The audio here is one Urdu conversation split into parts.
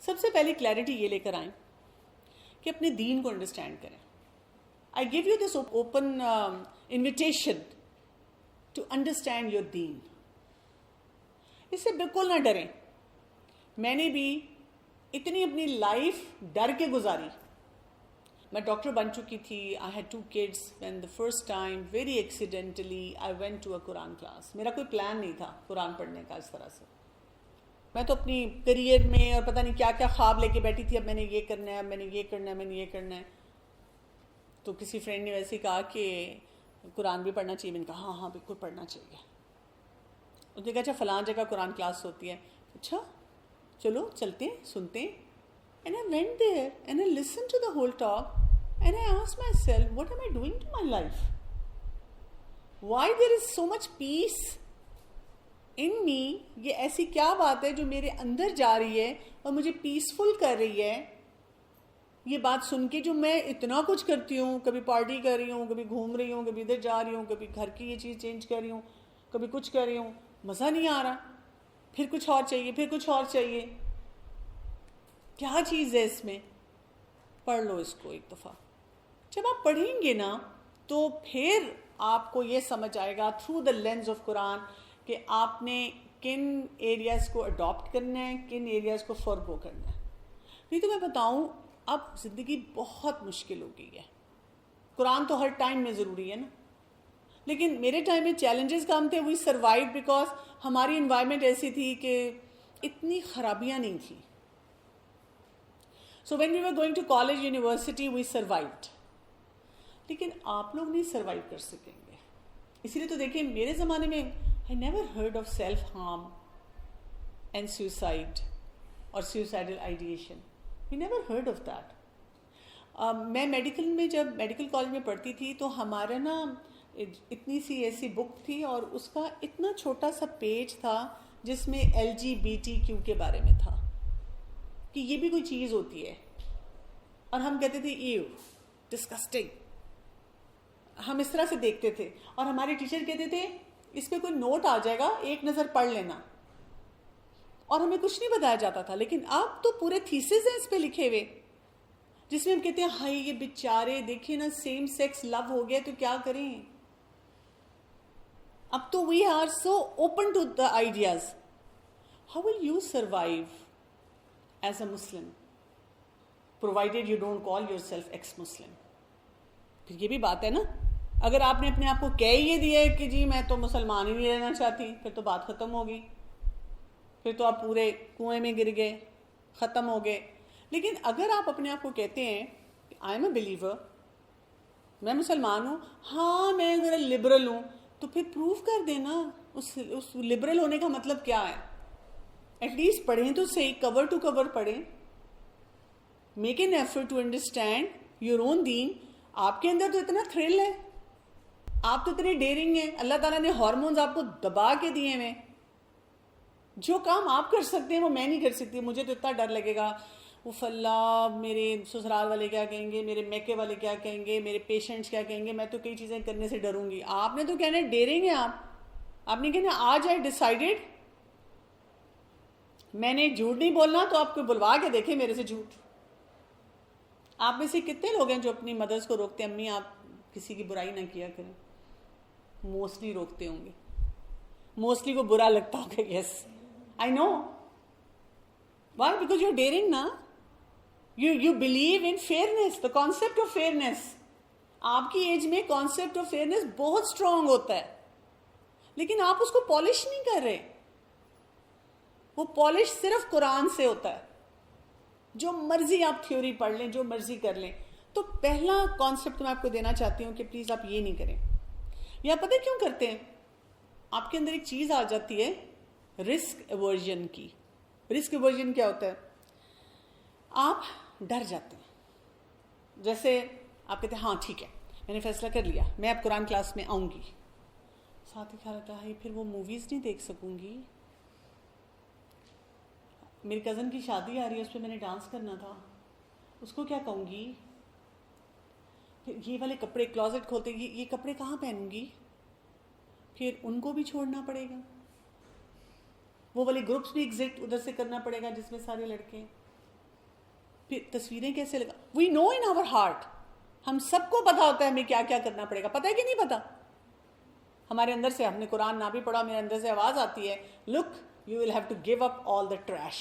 سب سے پہلے کلیئرٹی یہ لے کر آئیں کہ اپنے دین کو انڈرسٹینڈ کریں. I give you this open invitation to understand your دین. اس سے بالکل نہ ڈریں. میں نے بھی اتنی اپنی لائف ڈر کے گزاری. میں ڈاکٹر بن چکی تھی. I had 2 kids when the first time very accidentally I went to a Quran class. میرا کوئی پلان نہیں تھا قرآن پڑھنے کا اس طرح سے. میں تو اپنی کریئر میں اور پتہ نہیں کیا کیا خواب لے کے بیٹھی تھی. اب میں نے یہ کرنا ہے, اب میں نے یہ کرنا ہے, میں نے یہ کرنا ہے. تو کسی فرینڈ نے ویسے کہا کہ قرآن بھی پڑھنا چاہیے. میں نے کہا ہاں بالکل پڑھنا چاہیے. اس نے کہا اچھا فلاں جگہ قرآن کلاس ہوتی ہے. اچھا چلو چلتے ہیں سنتے ہیں. And I went there and I listened to the whole talk and I asked myself, what am I doing to my life? Why there is so much peace in me? یہ ایسی کیا بات ہے جو میرے اندر جا رہی ہے اور مجھے پیسفل کر رہی ہے؟ یہ بات سن کے جو میں اتنا کچھ کرتی ہوں, کبھی پارٹی کر رہی ہوں, کبھی گھوم رہی ہوں, کبھی ادھر جا رہی ہوں, کبھی گھر کی یہ چیز چینج کر رہی ہوں, کبھی کچھ کر رہی ہوں, مزہ نہیں آ رہا. پھر کچھ اور چاہیے, پھر کچھ اور چاہیے. کیا چیز ہے اس میں؟ پڑھ لو اس کو ایک دفعہ. جب آپ پڑھیں گے نا تو پھر آپ کو یہ سمجھ آئے گا تھرو دا لینز آف قرآن کہ آپ نے کن ایریاز کو اڈاپٹ کرنا ہے, کن ایریاز کو فورگو کرنا ہے. نہیں تو میں بتاؤں اب زندگی بہت مشکل ہو گئی ہے. قرآن تو ہر ٹائم میں ضروری ہے نا, لیکن میرے ٹائم میں چیلنجز کم تھے. وی سروائیو بیکاز ہماری انوائرمنٹ ایسی تھی کہ اتنی خرابیاں نہیں تھیں. So when we were going to college, university, we survived. لیکن آپ لوگ نہیں سروائیو کر سکیں گے. اسی لیے تو دیکھیں میرے زمانے میں I never heard of self harm and suicide or suicidal ideation. We never heard of that. میں میڈیکل میں جب میڈیکل کالج میں پڑھتی تھی تو ہمارا نا اتنی سی ایسی بک تھی اور اس کا اتنا چھوٹا سا پیج تھا جس میں LGBTQ کے بارے میں تھا کہ یہ بھی کوئی چیز ہوتی ہے. اور ہم کہتے تھے ایو ڈسکسٹنگ. ہم اس طرح سے دیکھتے تھے اور ہمارے ٹیچر کہتے تھے اس پہ کوئی نوٹ آ جائے گا ایک نظر پڑھ لینا. اور ہمیں کچھ نہیں بتایا جاتا تھا. لیکن اب تو پورے تھیسز ہیں اس پہ لکھے ہوئے جس میں ہم کہتے ہیں ہائی یہ بیچارے دیکھیں نا سیم سیکس لو ہو گیا تو کیا کریں. اب تو we are so open to the ideas. How will you survive as a Muslim provided you don't call yourself ex-Muslim. پھر یہ بھی بات ہے نا, اگر آپ نے اپنے آپ کو کہہ یہ دیا ہے کہ جی میں تو مسلمان ہی نہیں رہنا چاہتی, پھر تو بات ختم ہوگی. پھر تو آپ پورے کنویں میں گر گئے, ختم ہو گئے. لیکن اگر آپ اپنے آپ کو کہتے ہیں آئی ایم اے بلیور, میں مسلمان ہوں, ہاں میں ذرا لبرل ہوں, تو پھر پروف کر دینا اس لبرل ہونے کا مطلب کیا ہے. ایٹ لیسٹ پڑھیں تو صحیح, کور ٹو کور پڑھیں. Make an effort to understand your own دین. آپ کے اندر تو اتنا تھرل ہے, آپ تو اتنے ڈیرنگ ہیں, اللہ تعالیٰ نے ہارمونز آپ کو دبا کے دیے ہیں. جو کام آپ کر سکتے ہیں وہ میں نہیں کر سکتی. مجھے تو اتنا ڈر لگے گا اف اللہ میرے سسرال والے کیا کہیں گے, میرے میکے والے کیا کہیں گے, میرے پیشنٹس کیا کہیں گے. میں تو کئی چیزیں کرنے سے ڈروں گی. آپ نے تو کہنا ہے ڈیرنگ ہے. آپ نے کہنا آج آئی ڈیسائیڈیڈ میں نے جھوٹ نہیں بولنا, تو آپ کو بلوا کے دیکھیں میرے سے جھوٹ. آپ میں سے کتنے لوگ ہیں جو اپنی مدرس کو روکتے ہیں امی آپ کسی کی برائی نہ کیا کریں. موسٹلی روکتے ہوں گے, موسٹلی کو برا لگتا ہوگا. یس آئی نو. وائی؟ بیکاز یو آر ڈیئرنگ نا. You believe in fairness, the concept of fairness. آپ کی ایج میں کانسیپٹ آف فیئرنیس بہت اسٹرانگ ہوتا ہے, لیکن آپ اس کو پالش نہیں کر رہے. وہ پالش صرف قرآن سے ہوتا ہے. جو مرضی آپ تھیوری پڑھ لیں, جو مرضی کر لیں. تو پہلا کانسیپٹ میں آپ کو دینا چاہتی ہوں کہ پلیز آپ یہ نہیں کریں. یا پتہ کیوں کرتے ہیں؟ آپ کے اندر ایک چیز آ جاتی ہے رسک ایورژن کی. رسک ایورژن کیا ہوتا ہے؟ آپ ڈر جاتے ہیں. جیسے آپ کہتے ہیں ہاں ٹھیک ہے میں نے فیصلہ کر لیا, میں اب قرآن کلاس میں آؤں گی. ساتھ ہی خیال آتا ہے پھر وہ موویز نہیں دیکھ سکوں گی. میری کزن کی شادی آ رہی ہے, اس پہ میں نے ڈانس کرنا تھا, اس کو کیا کہوں گی. پھر یہ والے کپڑے کلازٹ کھولتے, یہ کپڑے کہاں پہنوں گی. پھر ان کو بھی چھوڑنا پڑے گا. وہ والے گروپس بھی ایگزٹ ادھر سے کرنا پڑے گا جس میں سارے لڑکے ہیں. پھر تصویریں کیسے لگا. وی نو ان آور ہارٹ, ہم سب کو پتا ہوتا ہے ہمیں کیا کیا کرنا پڑے گا. پتہ ہے کہ نہیں پتا؟ ہمارے اندر سے, ہم نے قرآن نہ بھی پڑھا, میرے اندر سے آواز آتی ہے, look you will have to give up all the trash.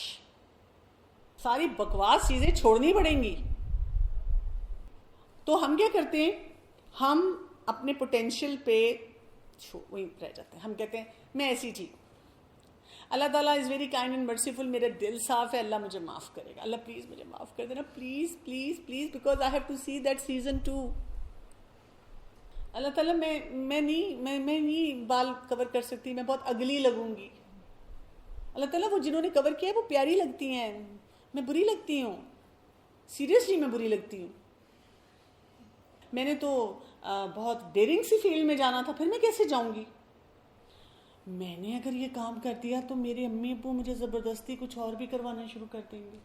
ساری بکواس چیزیں چھوڑنی پڑیں گی. تو ہم کیا کرتے ہیں, ہم اپنے پوٹینشیل پہ وہیں رہ جاتے ہیں. ہم کہتے ہیں میں ایسی تھی, اللہ تعالیٰ is very kind and merciful, میرا دل صاف ہے, اللہ مجھے معاف کرے گا, اللہ پلیز مجھے معاف کر دینا, please please please, because I have to see that season 2. اللہ تعالیٰ میں نہیں بال کور کر سکتی, میں بہت اگلی لگوں گی. اللہ تعالیٰ وہ جنہوں نے کور کیا ہے وہ پیاری لگتی ہیں, میں بری لگتی ہوں, سیریسلی میں بری لگتی ہوں. میں نے تو بہت ڈیرنگ سی فیلڈ میں جانا تھا, پھر میں کیسے جاؤں گی؟ میں نے اگر یہ کام کر دیا تو میرے امی ابو مجھے زبردستی کچھ اور بھی کروانا شروع کر دیں گے.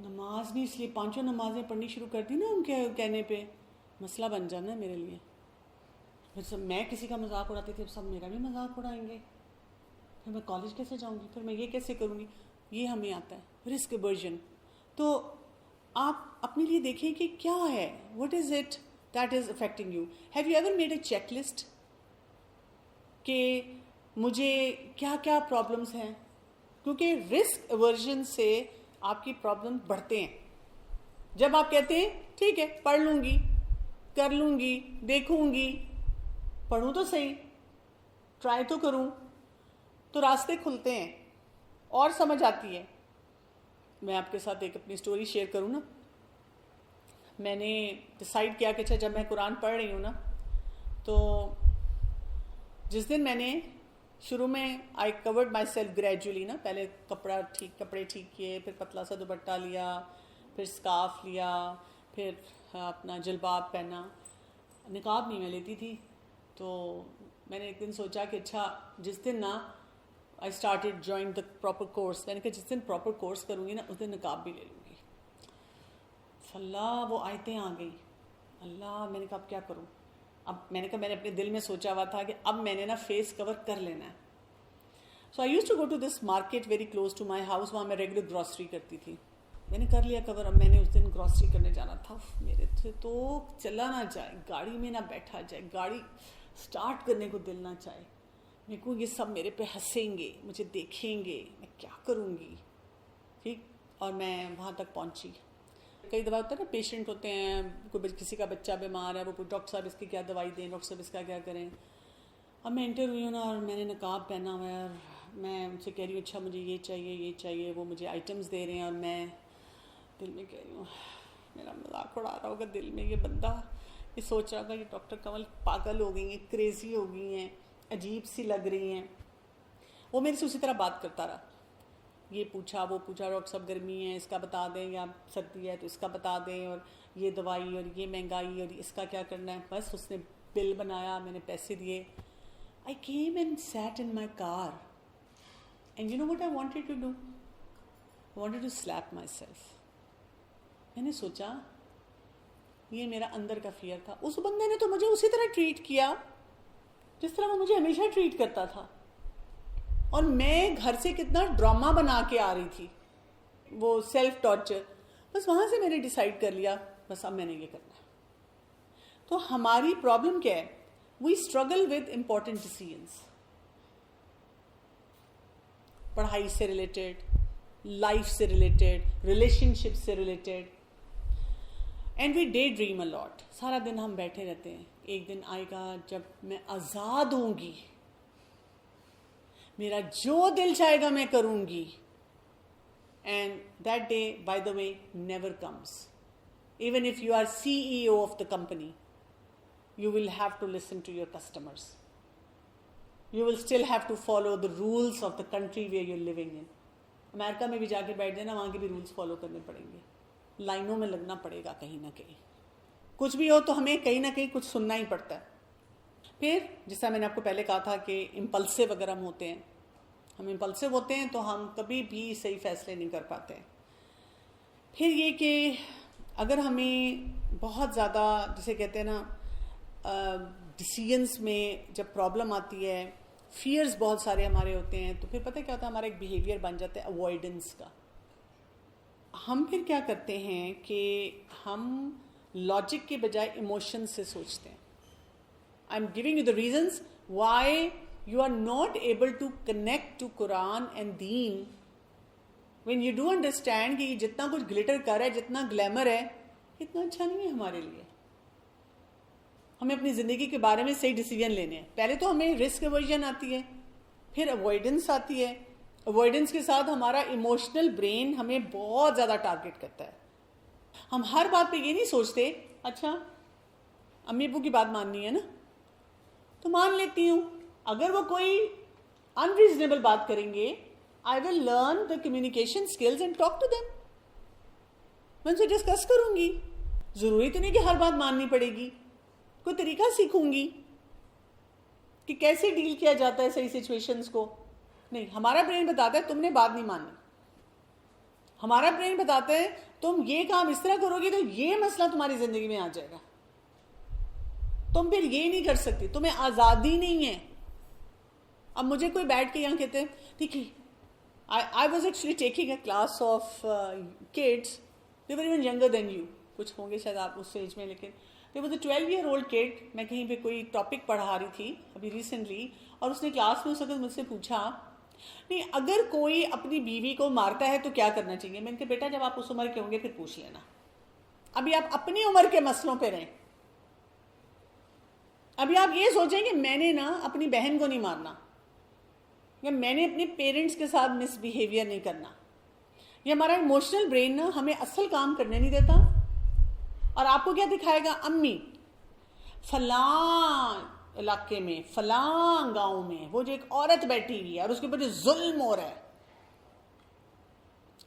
نماز نہیں, اس لیے 5 نمازیں پڑھنی شروع کر دی نا ان کے کہنے پہ, مسئلہ بن جانا ہے میرے لیے. پھر سب میں کسی کا مذاق اڑاتی تھی, سب میرا بھی مذاق اڑائیں گے, پھر میں کالج کیسے جاؤں گی, پھر میں یہ کیسے کروں گی. یہ ہمیں آتا ہے رسک ایورژن. تو آپ اپنے لیے دیکھیں کہ کیا ہے, what is it that is affecting you. Have you ever made a check list کہ مجھے کیا کیا پرابلمس ہیں؟ کیونکہ رسک ایورژن سے آپ کی پرابلم بڑھتے ہیں. جب آپ کہتے ہیں ٹھیک ہے پڑھ لوں گی, کر لوں گی, دیکھوں گی, پڑھوں تو صحیح, ٹرائی تو کروں, تو راستے کھلتے ہیں اور سمجھ آتی ہے. میں آپ کے ساتھ ایک اپنی سٹوری شیئر کروں نا. میں نے ڈیسائیڈ کیا کہ اچھا جب میں قرآن پڑھ رہی ہوں نا, تو جس دن میں نے شروع میں آئی کورڈ مائی سیلف گریجولی نا, پہلے کپڑے ٹھیک کیے, پھر پتلا سا دوپٹہ لیا, پھر اسکارف لیا, پھر اپنا جلباب پہنا. نقاب نہیں میں لیتی تھی. تو میں نے ایک دن سوچا کہ اچھا جس دن نا I started join the proper course, میں نے کہا جس دن پراپر کورس کروں گی نا اس دن نقاب بھی لے لوں گی. اللہ وہ آیتیں آ گئی, اللہ میں نے کہا اب کیا کروں. اب میں نے کہا میں نے اپنے دل میں سوچا ہوا تھا کہ اب میں نے نا فیس کور کر لینا ہے. So I used to go to this market very close to my house, وہاں میں ریگولر گروسری کرتی تھی. میں نے کر لیا کور. اب میں نے اس دن گروسری کرنے جانا تھا, میرے سے تو چلا نہ جائے, گاڑی میں نہ بیٹھا جائے, گاڑی سٹارٹ کرنے کو دل نہ چاہے. میرے کو یہ سب میرے پہ ہنسیں گے, مجھے دیکھیں گے, میں کیا کروں گی. ٹھیک, اور میں وہاں تک پہنچی. کئی دفعہ ہوتا ہے نا, پیشنٹ ہوتے ہیں, کوئی کسی کا بچہ بیمار ہے, وہ ڈاکٹر صاحب اس کی کیا دوائی دیں, ڈاکٹر صاحب اس کا کیا کریں. اب میں انٹر ہوئی ہوں نا, اور میں نے نقاب پہنا ہوا ہے, اور میں ان سے کہہ رہی ہوں اچھا مجھے یہ چاہیے یہ چاہیے. وہ مجھے آئٹمس دے رہے ہیں, اور میں دل میں کہہ رہی ہوں, میرا مذاق اڑا رہا ہوگا دل میں یہ بندہ, یہ سوچ رہا ہوگا یہ ڈاکٹر کنول پاگل ہو گئی ہیں, کریزی ہو گئی ہیں, عجیب سی لگ رہی ہیں. وہ میرے سے اسی طرح بات کرتا رہا, یہ پوچھا وہ پوچھا, ڈاکٹر صاحب گرمی ہے اس کا بتا دیں, یا سردی ہے تو اس کا بتا دیں, اور یہ دوائی اور یہ مہنگائی اور اس کا کیا کرنا ہے. بس اس نے بل بنایا, میں نے پیسے دیے. I came and sat in my car, and you know what I wanted to do? I wanted to slap myself. میں نے سوچا یہ میرا اندر کا فیئر تھا. اس بندے نے تو مجھے اسی طرح ٹریٹ کیا جس طرح وہ مجھے ہمیشہ ٹریٹ کرتا تھا, اور میں گھر سے کتنا ڈرامہ بنا کے آ رہی تھی, وہ سیلف ٹارچر. بس وہاں سے میں نے ڈیسائیڈ کر لیا بس اب میں نے یہ کرنا ہے. تو ہماری پرابلم کیا ہے, we struggle with important decisions, پڑھائی سے ریلیٹڈ, لائف سے ریلیٹڈ, ریلیشن شپ سے related, and we daydream a lot. سارا دن ہم بیٹھے رہتے ہیں. ایک دن آئے گا جب میں آزاد ہوں گی, میرا جو دل چاہے گا میں کروں گی. And that day by the way never comes. Even if you are CEO of the company, you will have to listen to your customers. You will still have to follow the rules of the country where you're living in. امریکہ میں بھی جا کے بیٹھ جانا, وہاں کے بھی رولز فالو کرنے پڑیں گے, لائنوں میں لگنا پڑے گا کہیں نہ کہیں. کچھ بھی ہو تو ہمیں کہیں نہ کہیں کچھ سننا ہی پڑتا ہے. پھر جیسا میں نے آپ کو پہلے کہا تھا کہ امپلسو اگر ہم ہوتے ہیں, ہم امپلسو ہوتے ہیں تو ہم کبھی بھی صحیح فیصلے نہیں کر پاتے. پھر یہ کہ اگر ہمیں بہت زیادہ جسے کہتے ہیں نا ڈیسیژنس میں جب پرابلم آتی ہے, فیئرز بہت سارے ہمارے ہوتے ہیں, تو پھر پتہ کیا ہوتا ہے, ہمارا ایک بیہیویئر بن جاتا ہے اوائڈنس کا. ہم پھر کیا کرتے ہیں کہ ہم لاجک کے بجائے ایموشن سے سوچتے ہیں. I am giving you the reasons why you are not able to connect to Quran and deen. When you do understand کہ یہ جتنا کچھ گلیٹر کر ہے, جتنا گلیمر ہے, اتنا اچھا نہیں ہے ہمارے لیے. ہمیں اپنی زندگی کے بارے میں صحیح ڈیسیجن لینے ہیں. پہلے تو ہمیں رسک ایورژن آتی ہے, پھر اوائڈنس آتی ہے. اوائڈنس کے ساتھ ہمارا ایموشنل برین ہمیں بہت زیادہ ٹارگٹ کرتا ہے. ہم ہر بات پہ یہ نہیں سوچتے اچھا امی ابو کی بات ماننی ہے نا تو مان لیتی ہوں, اگر وہ کوئی انریزنیبل بات کریں گے I will learn the communication skills and talk to them. میں ان سے ڈسکس کروں گی. ضروری تو نہیں کہ ہر بات ماننی پڑے گی, کوئی طریقہ سیکھوں گی کہ کیسے ڈیل کیا جاتا ہے صحیح سچویشنز کو. نہیں, ہمارا برین بتاتا ہے تم نے بات نہیں ماننی. ہمارا برین بتاتا ہے تم یہ کام اس طرح کرو گی تو یہ مسئلہ تمہاری زندگی میں آ جائے گا, تم پھر یہ نہیں کر سکتی, تمہیں آزادی نہیں ہے. اب مجھے کوئی بیٹھ کے یہاں کہتے ہیں ٹھیک ہے, I was actually taking a class of kids. They were even younger than you. کچھ ہوں گے شاید آپ اس ایج میں, لیکن there was a 12-year-old kid. میں کہیں پہ کوئی ٹاپک پڑھا رہی تھی ابھی ریسنٹلی, اور اس نے کلاس میں اس وقت مجھ سے پوچھا نہیں اگر کوئی اپنی بیوی کو مارتا ہے تو کیا کرنا چاہیے. میں نے کہا بیٹا جب آپ اس عمر کے ہوں گے پھر پوچھ لینا, ابھی آپ اپنی عمر کے مسئلوں پہ رہیں. ابھی آپ یہ سوچیں کہ میں نے نا اپنی بہن کو نہیں مارنا, یا میں نے اپنے پیرنٹس کے ساتھ مس بیہیویئر نہیں کرنا. یہ ہمارا ایموشنل برین نا ہمیں اصل کام کرنے نہیں دیتا. اور آپ کو کیا دکھائے گا, امی فلاں علاقے میں فلاں گاؤں میں وہ جو ایک عورت بیٹھی ہوئی ہے اور اس کے اوپر جو ظلم ہو رہا ہے,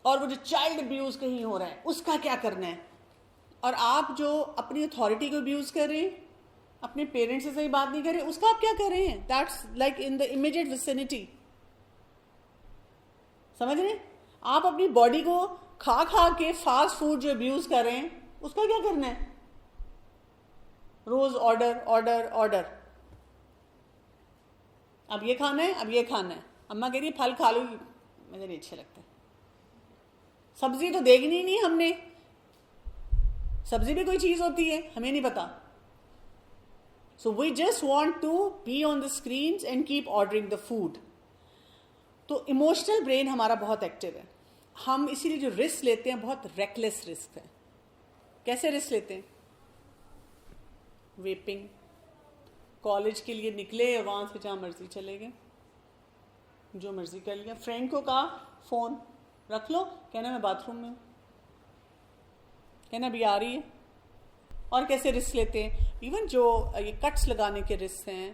اور وہ جو چائلڈ ابیوز کہیں ہو رہا ہے, اس کا کیا کرنا ہے. اور آپ جو اپنی اتھارٹی کو ابیوز کر رہے ہیں, اپنے پیرنٹس سے صحیح بات نہیں کر رہے, اس کا آپ کیا کر رہے ہیں. That's like in the immediate vicinity. سمجھ رہے ہیں, آپ اپنی باڈی کو کھا کھا کے فاسٹ فوڈ جو ابیوز کر رہے ہیں, اس کا کیا کرنا ہے. روز آرڈر آرڈر آرڈر, اب یہ کھانا ہے, اب یہ کھانا ہے. اماں کہہ رہی ہے پھل کھا لو, مجھے نہیں اچھے لگتے. سبزی تو دیکھنی ہی نہیں ہم نے, سبزی بھی کوئی چیز ہوتی ہے ہمیں نہیں پتا. So we just want to be on the screens and keep ordering the food. تو ایموشنل برین ہمارا بہت ایکٹیو ہے. ہم اسی لیے جو رسک لیتے ہیں بہت ریکلیس رسک ہے. کیسے رسک لیتے ہیں, ویپنگ, کالج کے لیے نکلے اور وہاں سے جہاں مرضی چلے گئے, جو مرضی کر لیا. فرینڈ کو کہا فون رکھ لو, کہنا میں باتھ روم میں ہوں, کہنا ابھی آ رہی ہے. اور کیسے رسک لیتے ہیں, ایون جو یہ کٹس لگانے کے رسک ہیں,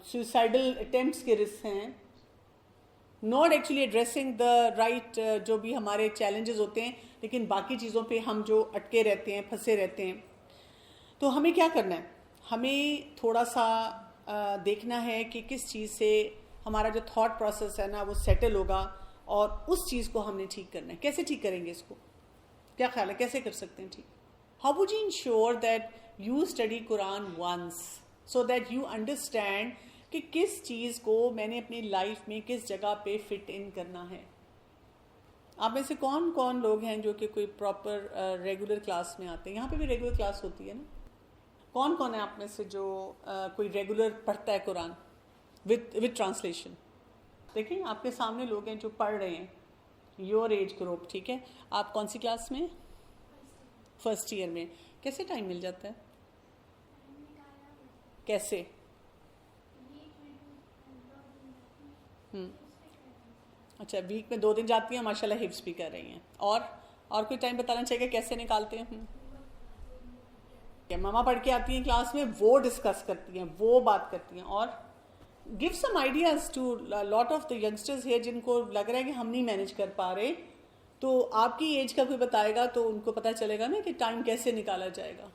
سوسائڈل اٹیمپٹس کے رسک ہیں, not actually addressing the right جو بھی ہمارے چیلنجز ہوتے ہیں, لیکن باقی چیزوں پہ ہم جو اٹکے رہتے ہیں, پھنسے رہتے ہیں. تو ہمیں کیا کرنا ہے, ہمیں تھوڑا سا دیکھنا ہے کہ کس چیز سے ہمارا جو تھاٹ پروسیس ہے نا وہ سیٹل ہوگا, اور اس چیز کو ہم نے ٹھیک کرنا ہے. کیسے ٹھیک کریں گے اس کو, کیا خیال ہے کیسے کر سکتے ہیں ٹھیک. How would you ensure that you study Quran once so that you understand کہ کس چیز کو میں نے اپنی لائف میں کس جگہ پہ فٹ ان کرنا ہے. آپ میں سے کون کون لوگ ہیں جو کہ کوئی پراپر ریگولر کلاس میں آتے ہیں, یہاں پہ بھی ریگولر کلاس ہوتی ہے نا, کون کون ہے آپ میں سے جو کوئی ریگولر پڑھتا ہے قرآن with ٹرانسلیشن. دیکھیں آپ کے سامنے لوگ ہیں جو پڑھ رہے ہیں, یور ایج گروپ, ٹھیک ہے. آپ کون سی کلاس میں, فرسٹ ایئر میں. کیسے ٹائم مل جاتا ہے, کیسے. اچھا ویک میں 2 دن جاتی ہیں, ماشاء اللہ حفظ بھی کر رہی ہیں. اور کوئی ٹائم بتانا چاہیے کیسے نکالتے ہیں. ماما پڑھ کے آتی ہیں کلاس میں, وہ ڈسکس کرتی ہیں, وہ بات کرتی ہیں. اور give some ideas to a lot of the youngsters here جن کو لگ رہا ہے کہ ہم نہیں مینج کر پا رہے, تو آپ کی ایج کا کوئی بتائے گا تو ان کو پتہ چلے گا نا کہ ٹائم کیسے نکالا جائے گا.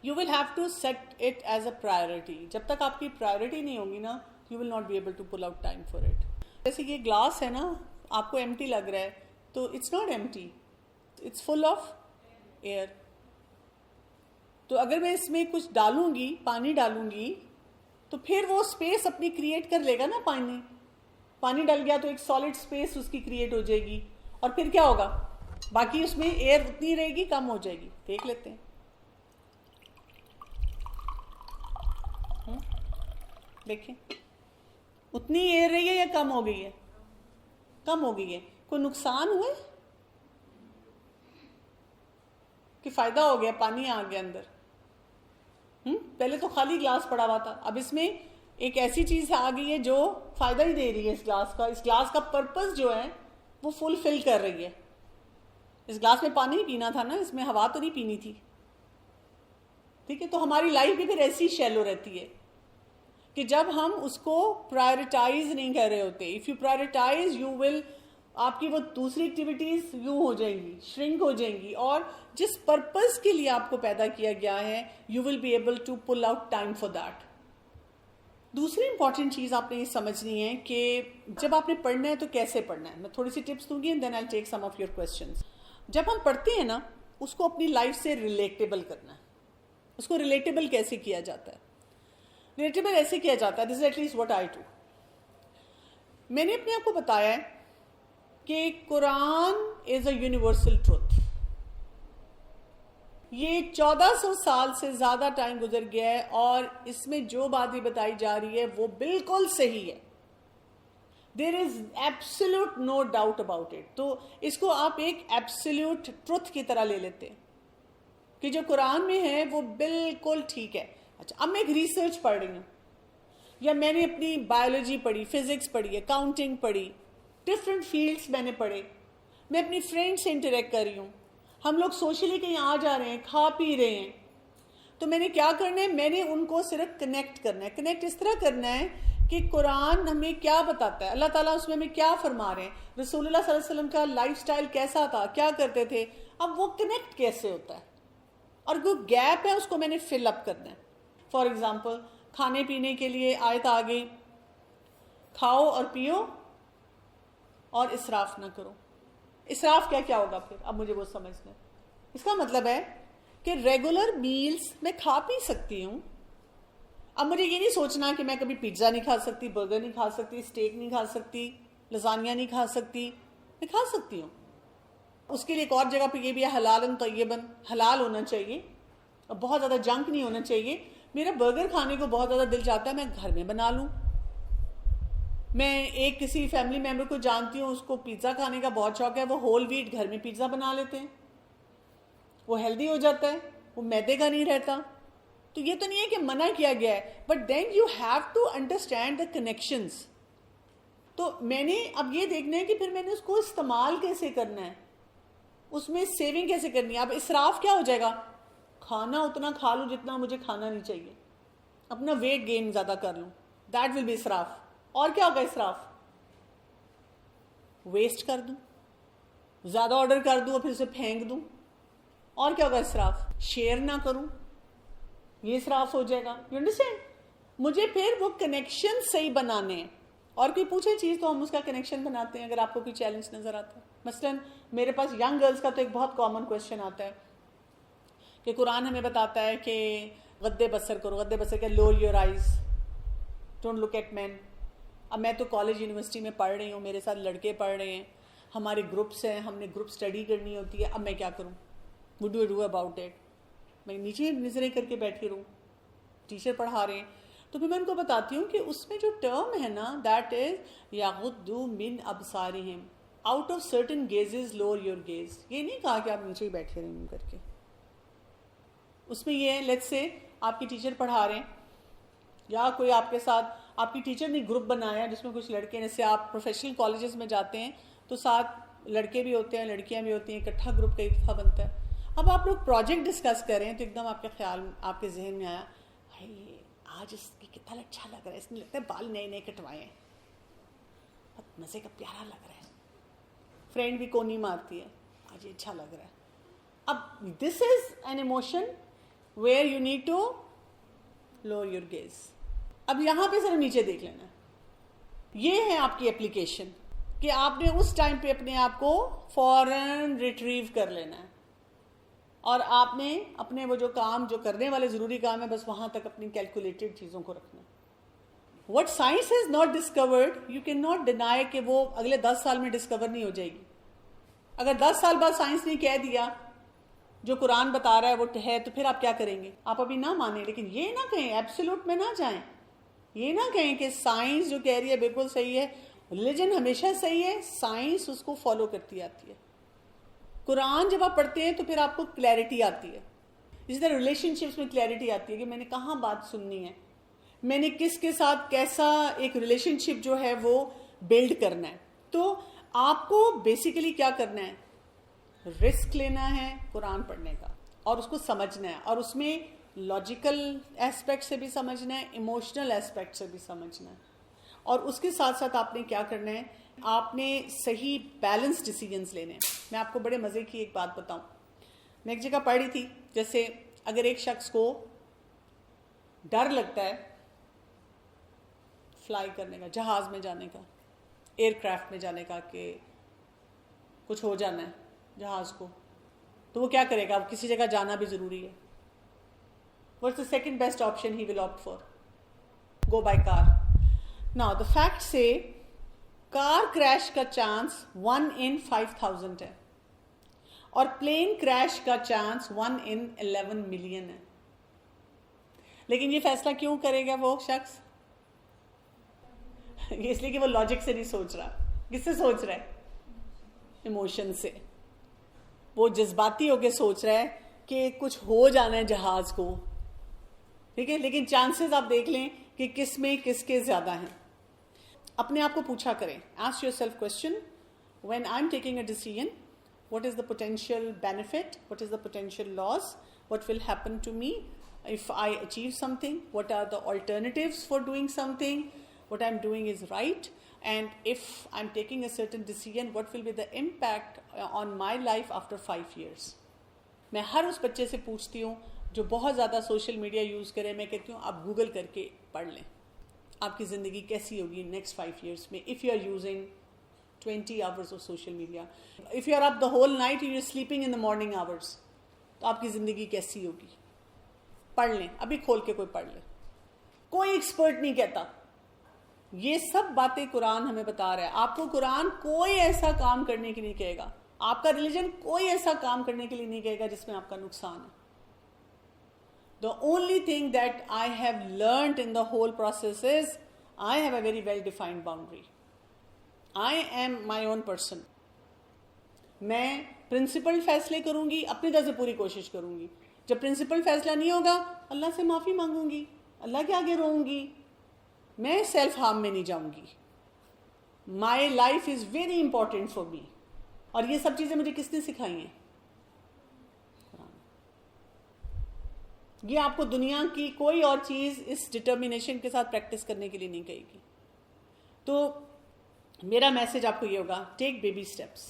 You will have to set it as a priority. جب تک آپ کی priority نہیں ہوگی نا, you will not be able to pull out time for it. جیسے یہ گلاس ہے نا, آپ کو empty لگ رہا ہے, تو it's not empty, it's full of air. تو اگر میں اس میں کچھ ڈالوں گی, پانی ڈالوں گی, تو پھر وہ اسپیس اپنی کریٹ کر لے گا نا. پانی ڈل گیا تو ایک سالڈ اسپیس اس کی کریٹ ہو جائے گی, اور پھر کیا ہوگا, باقی اس میں ایئر اتنی رہے گی, کم ہو جائے گی. دیکھ لیتے ہیں, دیکھیں اتنی ایئر رہی ہے یا کم ہو گئی ہے؟ کم ہو گئی ہے. کوئی نقصان ہوئے کہ فائدہ ہو گیا, پانی آ گیا اندر؟ پہلے تو خالی گلاس پڑا ہوا تھا, اب اس میں ایک ایسی چیز آ گئی ہے جو فائدہ ہی دے رہی ہے اس گلاس کا. اس گلاس کا پرپز جو ہے وہ فل کر رہی ہے. اس گلاس میں پانی ہی پینا تھا نا, اس میں ہوا تو نہیں پینی تھی. ٹھیک ہے, تو ہماری لائف بھی پھر ایسی شیلو رہتی ہے کہ جب ہم اس کو پرائرٹائز نہیں کر رہے ہوتے. If you prioritise you will, آپ کی وہ دوسری ایکٹیویٹیز یوں ہو جائیں گی, شرنک ہو جائیں گی, اور جس پرپز کے لیے آپ کو پیدا کیا گیا ہے you will be able to pull out time for that. دوسری امپورٹنٹ چیز آپ نے یہ سمجھنی ہے کہ جب آپ نے پڑھنا ہے تو کیسے پڑھنا ہے. میں تھوڑی سی ٹپس دوں گی and then I take some of your questions. جب ہم پڑھتے ہیں نا, اس کو اپنی لائف سے ریلیٹیبل کرنا ہے. اس کو ریلیٹیبل کیسے کیا جاتا ہے؟ ریلیٹیبل ایسے کیا جاتا ہے, this is at least what I do. میں نے اپنے آپ کو بتایا ہے کہ قرآن از اے یونیورسل ٹروتھ. یہ 1400 سال سے زیادہ ٹائم گزر گیا ہے, اور اس میں جو باتیں بتائی جا رہی ہے وہ بالکل صحیح ہے. There is absolutely no doubt about it. تو اس کو آپ ایک ایبسلیوٹ ٹروتھ کی طرح لے لیتے ہیں کہ جو قرآن میں ہے وہ بالکل ٹھیک ہے. اچھا, اب میں ایک ریسرچ پڑھ رہی ہوں, یا میں نے اپنی بایولوجی پڑھی, فزکس پڑھی, اکاؤنٹنگ پڑھی, ڈفرینٹ فیلڈس میں نے پڑھے, میں اپنی فرینڈ سے انٹریکٹ کر رہی ہوں, ہم لوگ سوشلی کہیں آ جا رہے ہیں, کھا پی رہے ہیں, تو میں نے کیا کرنا ہے, میں نے ان کو صرف کنیکٹ کرنا ہے. کنیکٹ اس طرح کرنا ہے کہ قرآن ہمیں کیا بتاتا ہے, اللہ تعالیٰ اس میں ہمیں کیا فرما رہے ہیں, رسول اللہ صلی اللہ علیہ وسلم کا لائف سٹائل کیسا تھا, کیا کرتے تھے, اب وہ کنیکٹ کیسے ہوتا ہے, اور جو گیپ ہے اس کو میں نے فل اپ کرنا ہے. فار ایگزامپل, کھانے پینے کے لیے آیت آ گئی, کھاؤ اور پیو اور اسراف نہ کرو. اسراف کیا ہوگا پھر, اب مجھے وہ سمجھنا ہے. اس کا مطلب ہے کہ ریگولر میلز میں کھا پی سکتی ہوں. اب مجھے یہ نہیں سوچنا کہ میں کبھی پیزا نہیں کھا سکتی, برگر نہیں کھا سکتی, اسٹیک نہیں کھا سکتی, لزانیہ نہیں کھا سکتی. میں کھا سکتی ہوں. اس کے لیے ایک اور جگہ پہ یہ بھی ہے, حلالن طیبن, حلال ہونا چاہیے, اور بہت زیادہ جنک نہیں ہونا چاہیے. میرا برگر کھانے کو بہت زیادہ دل چاہتا ہے, میں گھر میں بنا لوں. میں ایک کسی فیملی ممبر کو جانتی ہوں, اس کو پیزا کھانے کا بہت شوق ہے, وہ ہول ویٹ گھر میں پیزا بنا لیتے ہیں, وہ ہیلدی ہو جاتا ہے, وہ میدے کا نہیں رہتا. تو یہ تو نہیں ہے کہ منع کیا گیا ہے, but then you have to understand the connections. تو میں نے اب یہ دیکھنا ہے کہ پھر میں نے اس کو استعمال کیسے کرنا ہے, اس میں سیونگ کیسے کرنی ہے. اب اسراف کیا ہو جائے گا, کھانا اتنا کھا لوں جتنا مجھے کھانا نہیں چاہیے, اپنا ویٹ گین زیادہ کر لوں, دیٹ ول بی اسراف. اور کیا ہوگا اسراف, ویسٹ کر دوں, زیادہ آرڈر کر دوں اور پھر اسے پھینک دوں. اور کیا ہوگا اسراف, شیئر نہ کروں, یہ اسراف ہو جائے گا. You understand. مجھے پھر وہ کنیکشن صحیح بنانے ہیں, اور کوئی پوچھے چیز تو ہم اس کا کنیکشن بناتے ہیں اگر آپ کو کوئی چیلنج نظر آتا ہے. مثلا میرے پاس ینگ گرلز کا تو ایک بہت کامن کوشچن آتا ہے کہ قرآن ہمیں بتاتا ہے کہ غدے بسر کرو. غدے بسر کیا, lower your eyes, don't look at men. اب میں تو کالج یونیورسٹی میں پڑھ رہی ہوں, میرے ساتھ لڑکے پڑھ رہے ہیں, ہمارے گروپس ہیں, ہم نے گروپ اسٹڈی کرنی ہوتی ہے. اب میں کیا کروں, what do do about it. میں نیچے نظریں کر کے بیٹھی رہوں, ٹیچر پڑھا رہے ہیں, تو پھر میں ان کو بتاتی ہوں کہ اس میں جو ٹرم ہے نا, دیٹ از یغضوا من ابصارہم, out of certain gazes lower your gaze. یہ نہیں کہا کہ آپ نیچے ہی بیٹھے رہیں کر کے. اس میں یہ ہے, لیٹس سے آپ کی ٹیچر پڑھا رہے ہیں, یا کوئی آپ کے ساتھ, آپ کی ٹیچر نے گروپ بنایا جس میں کچھ لڑکے, جیسے آپ پروفیشنل کالجز میں جاتے ہیں تو ساتھ لڑکے بھی ہوتے ہیں, لڑکیاں بھی ہوتی ہیں, اکٹھا گروپ کئی دفعہ بنتا ہے. اب آپ لوگ پروجیکٹ ڈسکس کر رہے ہیں تو ایک دم آپ کے خیال, آپ کے ذہن میں آیا, آج اس کی کتنا اچھا لگ رہا ہے, اس نے لگتا ہے بال نئے نئے کٹوائے ہیں, بہت مزے کا پیارا لگ رہا ہے. فرینڈ بھی کونی مارتی ہے, آج یہ اچھا لگ رہا ہے. اب this is an emotion where you need to lower your gaze. اب یہاں پہ ذرا نیچے دیکھ لینا. یہ ہے آپ کی اپلیکیشن کہ آپ نے اس ٹائم پہ اپنے آپ کو فوراً ریٹریو کر لینا ہے, اور آپ نے اپنے وہ جو کام جو کرنے والے ضروری کام ہے بس وہاں تک اپنی کیلکولیٹڈ چیزوں کو رکھنا. What science has not discovered, you cannot deny کہ وہ اگلے 10 سال میں ڈسکور نہیں ہو جائے گی. اگر 10 سال بعد سائنس نے کہہ دیا جو قرآن بتا رہا ہے وہ ہے, تو پھر آپ کیا کریں گے؟ آپ ابھی نہ مانیں, لیکن یہ نہ کہیں, ایبسولوٹ میں نہ جائیں. یہ نہ کہیں کہ سائنس جو کہہ رہی ہے بالکل صحیح ہے. ریلیجن ہمیشہ صحیح ہے, سائنس اس کو فالو کرتی آتی ہے. قرآن جب آپ پڑھتے ہیں تو پھر آپ کو کلیئرٹی آتی ہے. اسی طرح ریلیشن شپس میں کلیئرٹی آتی ہے کہ میں نے کہاں بات سننی ہے, میں نے کس کے ساتھ کیسا ایک ریلیشن شپ جو ہے وہ بلڈ کرنا ہے. تو آپ کو بیسیکلی کیا کرنا ہے؟ رسک لینا ہے قرآن پڑھنے کا, اور اس کو سمجھنا ہے, اور اس میں لاجیکل ایسپیکٹ سے بھی سمجھنا ہے, ایموشنل ایسپیکٹ سے بھی سمجھنا ہے, اور اس کے ساتھ ساتھ آپ نے کیا کرنا ہے؟ آپ نے صحیح بیلنس ڈیسیجنز لینے ہیں. میں آپ کو بڑے مزے کی ایک بات بتاؤں. میں ایک جگہ پڑھ رہی تھی, جیسے اگر ایک شخص کو ڈر لگتا ہے فلائی کرنے کا, جہاز میں جانے کا, ایئر کرافٹ میں جانے کا, کہ کچھ ہو جانا ہے جہاز کو, تو وہ کیا کرے گا؟ اب کسی جگہ جانا بھی ضروری ہے. What's the second best option he will opt for? Go by car. Now the facts say car crash کا چانس 1 in 5000 ہے, اور پلین کریش کا چانس 1 in 11 million ہے. لیکن یہ فیصلہ کیوں کرے گا وہ شخص؟ اس لیے کہ وہ لاجک سے نہیں سوچ رہا. کس سے سوچ رہا ہے؟ ایموشن سے. وہ جذباتی ہو کے سوچ رہا ہے کہ کچھ ہو جانا ہے جہاز کو, ٹھیک ہے, لیکن چانسز آپ دیکھ لیں کہ کس میں کس کے زیادہ ہیں. اپنے آپ کو پوچھا کریں, ask yourself question, when I'm taking a decision, what is the potential benefit, what is the potential loss, what will happen to me if I achieve something, what are the alternatives for doing something, what I'm doing is right, and if I'm taking a certain decision, what will be the impact on my life after 5 years. میں ہر اس بچے سے پوچھتی ہوں جو بہت زیادہ سوشل میڈیا یوز کرے, میں کہتی ہوں آپ گوگل کر کے پڑھ لیں آپ کی زندگی کیسی ہوگی نیکسٹ 5 years میں. if you are using 20 hours of social media, if you are up the whole night and you're sleeping in the morning hours, تو آپ کی زندگی کیسی ہوگی؟ پڑھ لیں, ابھی کھول کے کوئی پڑھ لیں. کوئی ایکسپرٹ نہیں کہتا, یہ سب باتیں قرآن ہمیں بتا رہا ہے. آپ کو قرآن کوئی ایسا کام کرنے کے لیے نہیں کہے گا, آپ کا ریلیجن کوئی ایسا کام کرنے کے لیے نہیں کہے گا جس میں آپ کا نقصان ہے. The only thing that I have learned in the whole process is I have a very well defined boundary. I am my own person. میں پرنسپل فیصلے کروں گی, اپنی طرف سے پوری کوشش کروں گی. جب پرنسپل فیصلہ نہیں ہوگا اللہ سے معافی مانگوں گی, اللہ کے آگے روؤں گی, میں سیلف ہارم میں نہیں جاؤں گی. My life is very important for me. اور یہ سب چیزیں مجھے کس نے سکھائی ہیں؟ یہ آپ کو دنیا کی کوئی اور چیز اس ڈٹرمینیشن کے ساتھ پریکٹس کرنے کے لیے نہیں کہے گی. تو میرا میسج آپ کو یہ ہوگا, take baby steps,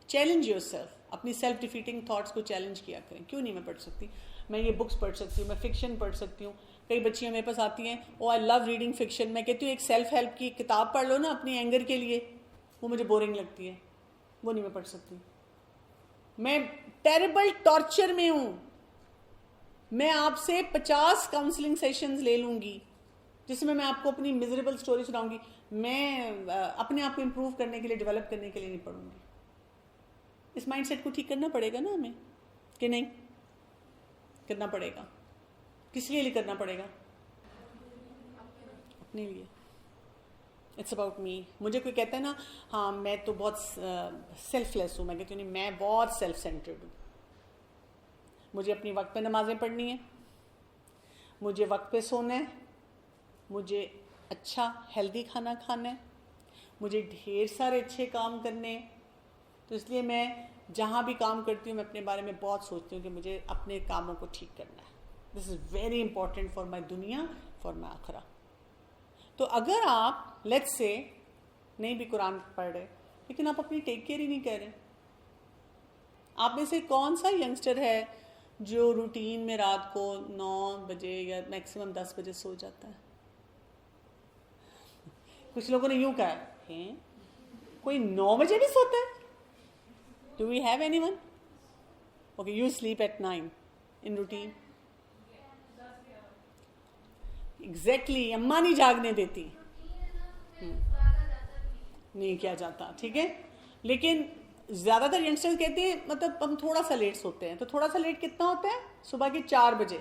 challenge yourself. اپنی سیلف ڈیفیٹنگ تھاٹس کو چیلنج کیا کریں. کیوں نہیں میں پڑھ سکتی, میں یہ بکس پڑھ سکتی ہوں, میں فکشن پڑھ سکتی ہوں. کئی بچیاں میرے پاس آتی ہیں, او آئی لو ریڈنگ فکشن. میں کہتی ہوں ایک سیلف ہیلپ کی کتاب پڑھ لو نا اپنی اینگر کے لیے. وہ مجھے بورنگ لگتی ہے, وہ نہیں میں پڑھ سکتی. میں ٹیریبل ٹارچر میں ہوں. میں آپ سے 50 کاؤنسلنگ سیشنز لے لوں گی جس میں آپ کو اپنی میزریبل سٹوری سناؤں گی. میں اپنے آپ کو امپروو کرنے کے لیے, ڈیولپ کرنے کے لیے نہیں پڑھوں گی. اس مائنڈ سیٹ کو ٹھیک کرنا پڑے گا نا ہمیں, کہ نہیں کرنا پڑے گا؟ کس لیے کرنا پڑے گا؟ اپنے لیے. It's about me. مجھے کوئی کہتا ہے نا ہاں میں تو بہت سیلف لیس ہوں, میں کہتی ہوں نہیں, میں بہت سیلف سینٹرڈ ہوں. مجھے اپنی وقت پہ نمازیں پڑھنی ہیں, مجھے وقت پہ سونا ہے, مجھے اچھا ہیلدی کھانا کھانا ہے, مجھے ڈھیر سارے اچھے کام کرنے ہیں. تو اس لیے میں جہاں بھی کام کرتی ہوں میں اپنے بارے میں بہت سوچتی ہوں کہ مجھے اپنے کاموں کو ٹھیک کرنا ہے. This is very important for my دنیا, فار مائی آخرہ. تو اگر آپ لیٹس سے نہیں بھی قرآن پڑھ رہے لیکن آپ اپنی ٹیک کیئر ہی نہیں کر رہے, آپ میں سے کون سا ینگسٹر ہے جو روٹین میں رات کو 9 بجے یا میکسیمم 10 بجے سو جاتا ہے. کچھ لوگوں نے یوں کہا ہے کوئی 9 بجے بھی سوتا ہے. Do we have anyone? Okay you sleep at 9 in routine. Exactly اماں نہیں جاگنے دیتی, نہیں کیا جاتا, ٹھیک ہے. لیکن زیادہ تر ینگسٹر کہتے ہیں مطلب ہم تھوڑا سا لیٹ سوتے ہیں, تو تھوڑا سا لیٹ کتنا ہوتا ہے؟ صبح کے 4 بجے.